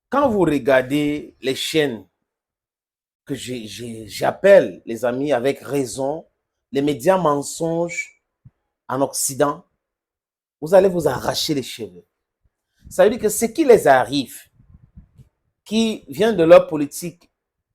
Quand vous regardez les chaînes que j'appelle, les amis, avec raison, les médias mensonges en Occident, vous allez vous arracher les cheveux. Ça veut dire que ce qui les arrive, qui vient de leur politique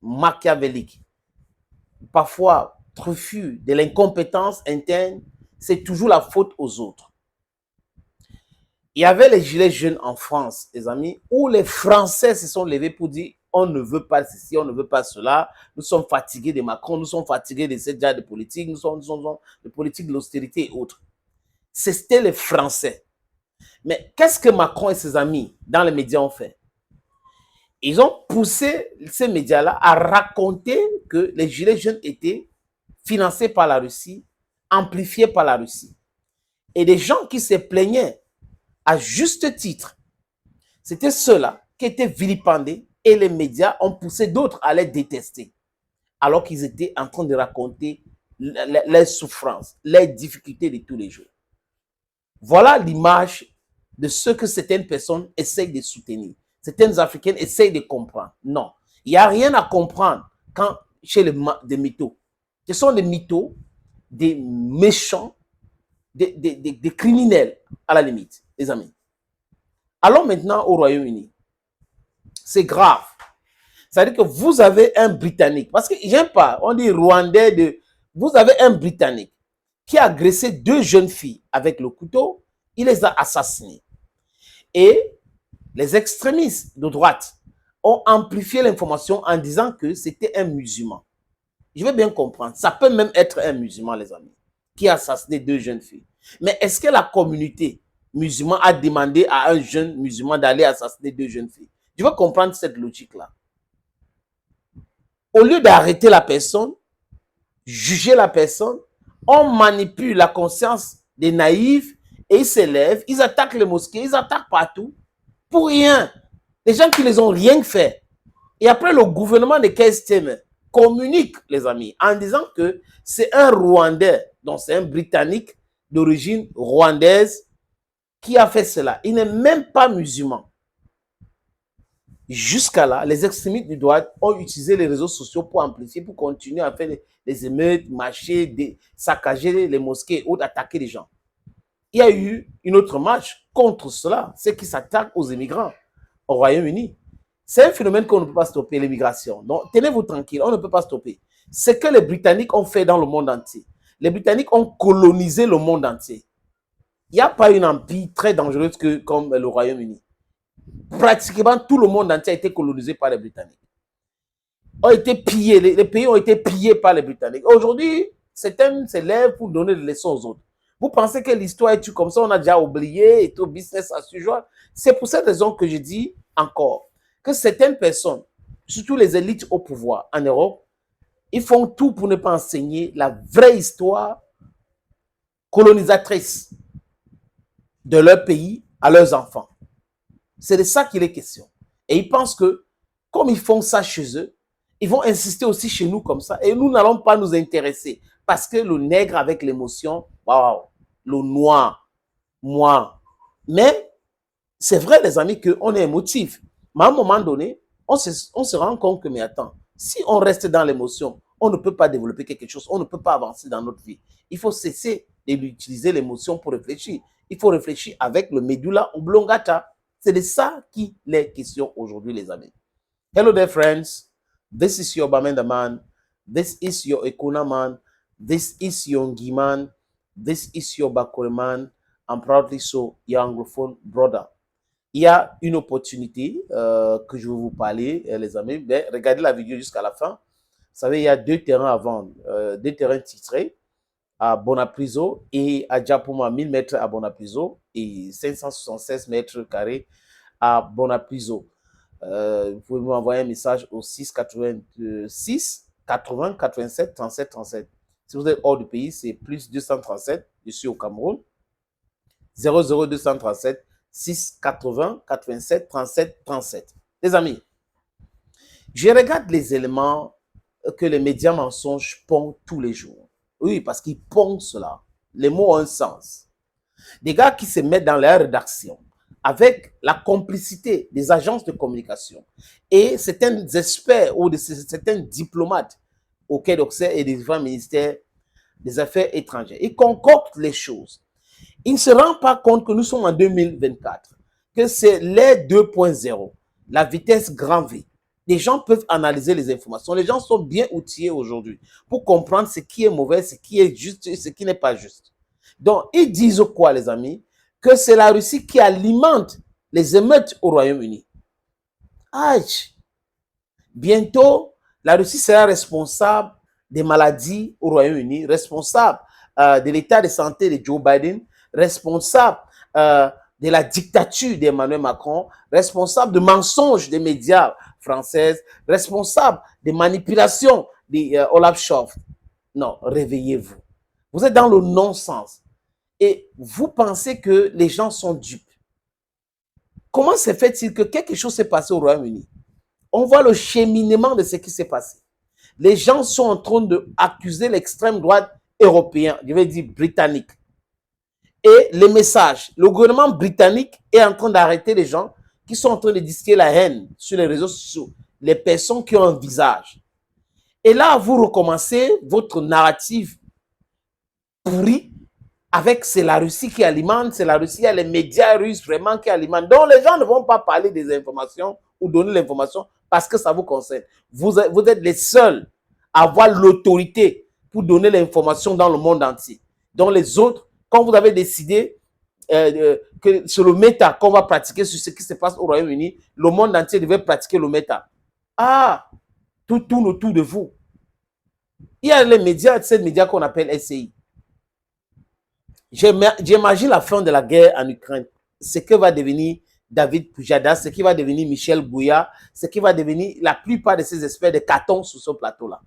machiavélique, parfois truffue de l'incompétence interne, c'est toujours la faute aux autres. Il y avait les gilets jaunes en France, les amis, où les Français se sont levés pour dire on ne veut pas ceci, on ne veut pas cela, nous sommes fatigués de Macron, nous sommes fatigués de cette genre de politique, nous sommes de politique de l'austérité et autres. C'était les Français. Mais qu'est-ce que Macron et ses amis dans les médias ont fait? Ils ont poussé ces médias-là à raconter que les gilets jaunes étaient financés par la Russie, amplifiés par la Russie. Et des gens qui se plaignaient à juste titre, c'était ceux-là qui étaient vilipendés et les médias ont poussé d'autres à les détester, alors qu'ils étaient en train de raconter les souffrances, les difficultés de tous les jours. Voilà l'image de ce que certaines personnes essayent de soutenir. Certaines Africaines essayent de comprendre. Non, il n'y a rien à comprendre quand chez des mythos. Ce sont des mythos, des méchants, des criminels, à la limite, les amis. Allons maintenant au Royaume-Uni. C'est grave. C'est-à-dire que vous avez un Britannique, parce que j'aime pas, on dit Rwandais de... Vous avez un Britannique qui a agressé deux jeunes filles avec le couteau, il les a assassinées. Et les extrémistes de droite ont amplifié l'information en disant que c'était un musulman. Je veux bien comprendre, ça peut même être un musulman, les amis, qui a assassiné deux jeunes filles. Mais est-ce que la communauté musulmane a demandé à un jeune musulman d'aller assassiner deux jeunes filles? Je veux comprendre cette logique-là. Au lieu d'arrêter la personne, juger la personne, on manipule la conscience des naïfs et ils s'élèvent, ils attaquent les mosquées, ils attaquent partout pour rien. Les gens qui les ont rien fait. Et après, le gouvernement de Keisteme communique, les amis, en disant que c'est un Rwandais, donc c'est un Britannique d'origine rwandaise qui a fait cela. Il n'est même pas musulman. Jusqu'à là, les extrémistes du droit ont utilisé les réseaux sociaux pour amplifier, pour continuer à faire des émeutes, marcher, saccager les mosquées ou attaquer les gens. Il y a eu une autre marche contre cela, ceux qui s'attaquent aux immigrants au Royaume-Uni. C'est un phénomène qu'on ne peut pas stopper, l'immigration. Donc, tenez-vous tranquille, on ne peut pas stopper. Ce que les Britanniques ont fait dans le monde entier. Les Britanniques ont colonisé le monde entier. Il n'y a pas une empire très dangereuse comme le Royaume-Uni. Pratiquement tout le monde entier a été colonisé par les Britanniques. Ont été pillés, les pays ont été pillés par les Britanniques. Aujourd'hui, certains s'élèvent pour donner des leçons aux autres. Vous pensez que l'histoire est comme ça, on a déjà oublié et tout business as usual. C'est pour cette raison que je dis encore que certaines personnes, surtout les élites au pouvoir en Europe, ils font tout pour ne pas enseigner la vraie histoire colonisatrice de leur pays à leurs enfants. C'est de ça qu'il est question. Et ils pensent que, comme ils font ça chez eux, ils vont insister aussi chez nous comme ça. Et nous n'allons pas nous intéresser. Parce que le nègre avec l'émotion, waouh, le noir, moi. Mais c'est vrai, les amis, qu'on est émotif. Mais à un moment donné, on se rend compte que, mais attends, si on reste dans l'émotion, on ne peut pas développer quelque chose, on ne peut pas avancer dans notre vie. Il faut cesser d'utiliser l'émotion pour réfléchir. Il faut réfléchir avec le medulla oblongata. C'est de ça qu'il est question aujourd'hui, les amis. Hello there, friends. This is your Bamenda man. This is your Ekuna man. This is your Ngi man. This is your Bakore man. I'm proudly so, your Anglophone brother. Il y a une opportunité que je vais vous parler, les amis. Mais regardez la vidéo jusqu'à la fin. Vous savez, il y a deux terrains à vendre. Deux terrains titrés à Bonapriso et à Djapoma, 1000 mètres à Bonapriso et 576 mètres carrés à Bonapriso. Vous pouvez m'envoyer un message au 686 80 87 37 37. Si vous êtes hors du pays, c'est plus 237. Je suis au Cameroun. 00237 680 87 37 37. Les amis, je regarde les éléments que les médias mensonges pondent tous les jours. Oui, parce qu'ils pondent cela. Les mots ont un sens. Des gars qui se mettent dans leur rédaction avec la complicité des agences de communication et certains experts ou certains diplomates au Quai d'Orsay et des différents ministères des Affaires étrangères. Ils concoctent les choses. Ils ne se rendent pas compte que nous sommes en 2024, que c'est l'ère 2.0, la vitesse grand V. Les gens peuvent analyser les informations. Les gens sont bien outillés aujourd'hui pour comprendre ce qui est mauvais, ce qui est juste et ce qui n'est pas juste. Donc, ils disent quoi, les amis? Que c'est la Russie qui alimente les émeutes au Royaume-Uni. Aïe! Bientôt, la Russie sera responsable des maladies au Royaume-Uni, responsable de l'état de santé de Joe Biden, responsable de la dictature d'Emmanuel Macron, responsable de mensonges des médias français, responsable des manipulations d'Olaf Scholz. Non, réveillez-vous. Vous êtes dans le non-sens. Et vous pensez que les gens sont dupes. Comment se fait-il que quelque chose s'est passé au Royaume-Uni? On voit le cheminement de ce qui s'est passé. Les gens sont en train d'accuser l'extrême droite européen, je vais dire britannique. Et les messages, le gouvernement britannique est en train d'arrêter les gens qui sont en train de distiller la haine sur les réseaux sociaux, les personnes qui ont un visage. Et là, vous recommencez votre narrative pourrie avec c'est la Russie qui alimente, c'est la Russie, il y a les médias russes vraiment qui alimentent. Donc les gens ne vont pas parler des informations ou donner l'information parce que ça vous concerne. Vous êtes les seuls à avoir l'autorité pour donner l'information dans le monde entier. Donc les autres, quand vous avez décidé que sur le méta qu'on va pratiquer sur ce qui se passe au Royaume-Uni, le monde entier devait pratiquer le méta. Ah, tout tourne autour de vous. Il y a les médias, ces médias qu'on appelle SCI. J'imagine la fin de la guerre en Ukraine, ce que va devenir David Pujadas, ce qui va devenir Michel Gouya, ce qui va devenir la plupart de ces experts de carton sur ce plateau-là.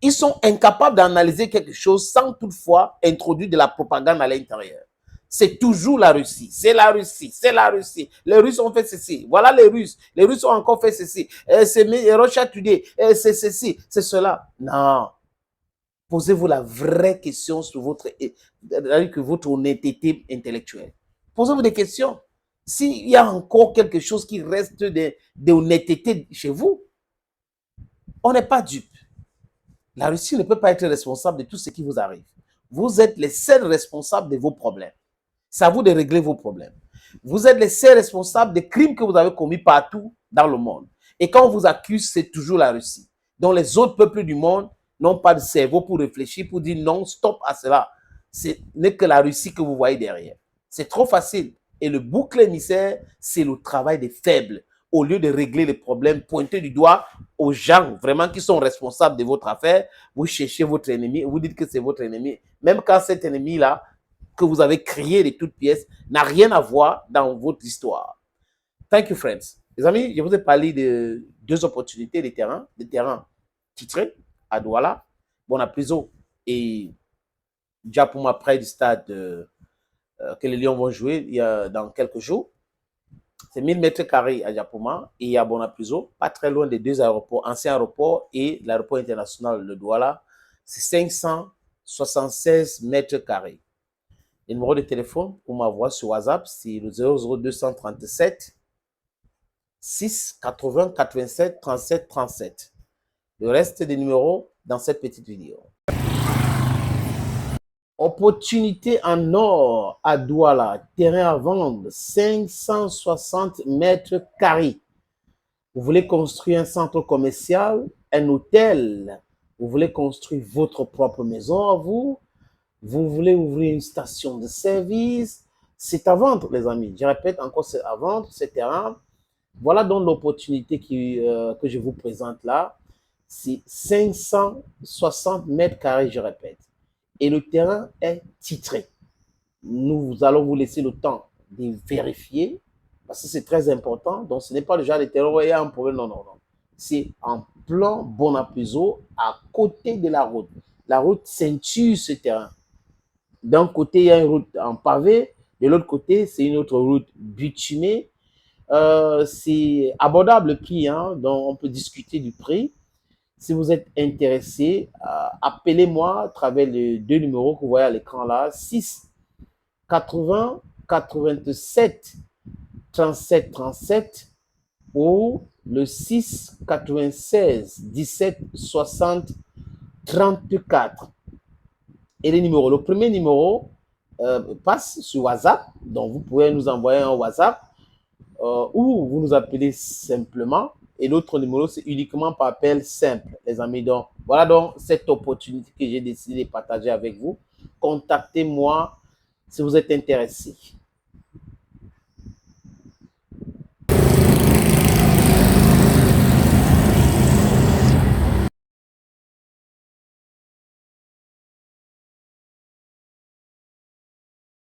Ils sont incapables d'analyser quelque chose sans toutefois introduire de la propagande à l'intérieur. C'est toujours la Russie, c'est la Russie, c'est la Russie. Les Russes ont fait ceci, voilà les Russes ont encore fait ceci. C'est Russia Today, c'est ceci, c'est cela. Non. Posez-vous la vraie question sur votre honnêteté intellectuelle. Posez-vous des questions. S'il y a encore quelque chose qui reste d'honnêteté chez vous, on n'est pas dupe. La Russie ne peut pas être responsable de tout ce qui vous arrive. Vous êtes les seuls responsables de vos problèmes. C'est à vous de régler vos problèmes. Vous êtes les seuls responsables des crimes que vous avez commis partout dans le monde. Et quand on vous accuse, c'est toujours la Russie. Donc les autres peuples du monde n'ont pas de cerveau pour réfléchir, pour dire non, stop à cela. Ce n'est que la Russie que vous voyez derrière. C'est trop facile. Et le bouc émissaire, c'est le travail des faibles. Au lieu de régler les problèmes, pointer du doigt aux gens vraiment qui sont responsables de votre affaire, vous cherchez votre ennemi, vous dites que c'est votre ennemi. Même quand cet ennemi-là, que vous avez créé de toutes pièces, n'a rien à voir dans votre histoire. Thank you, friends. Les amis, je vous ai parlé de deux opportunités de terrain titrés à Douala, Bonapriso et Diapouma près du stade que les Lions vont jouer dans quelques jours. C'est 1000 mètres carrés à Diapouma et à Bonapriso, pas très loin des deux aéroports, anciens aéroports et l'aéroport international de Douala. C'est 576 mètres carrés. Le numéro de téléphone pour m'avoir sur WhatsApp, c'est le 00237 6 80 87 37 37. Le reste des numéros dans cette petite vidéo. Opportunité en or à Douala, terrain à vendre, 560 mètres carrés. Vous voulez construire un centre commercial, un hôtel, vous voulez construire votre propre maison à vous, vous voulez ouvrir une station de service, c'est à vendre, les amis. Je répète encore, c'est à vendre, ce terrain. Voilà donc l'opportunité que je vous présente là. C'est 560 mètres carrés, je répète. Et le terrain est titré. Nous allons vous laisser le temps de vérifier, parce que c'est très important. Donc, ce n'est pas le genre de terrain où il y a un problème. Non, non, non. C'est en plan Bonapriso, à côté de la route. La route ceinture ce terrain. D'un côté, il y a une route en pavé. De l'autre côté, c'est une autre route bitumée. C'est abordable le prix, hein, donc on peut discuter du prix. Si vous êtes intéressé, appelez-moi à travers les deux numéros que vous voyez à l'écran là, 6 80 87 37 37 ou le 6 96 17 60 34. Et les numéros, le premier numéro passe sur WhatsApp, donc vous pouvez nous envoyer un WhatsApp ou vous nous appelez simplement. Et l'autre numéro, c'est uniquement par appel simple, les amis. Donc, voilà donc cette opportunité que j'ai décidé de partager avec vous. Contactez-moi si vous êtes intéressé.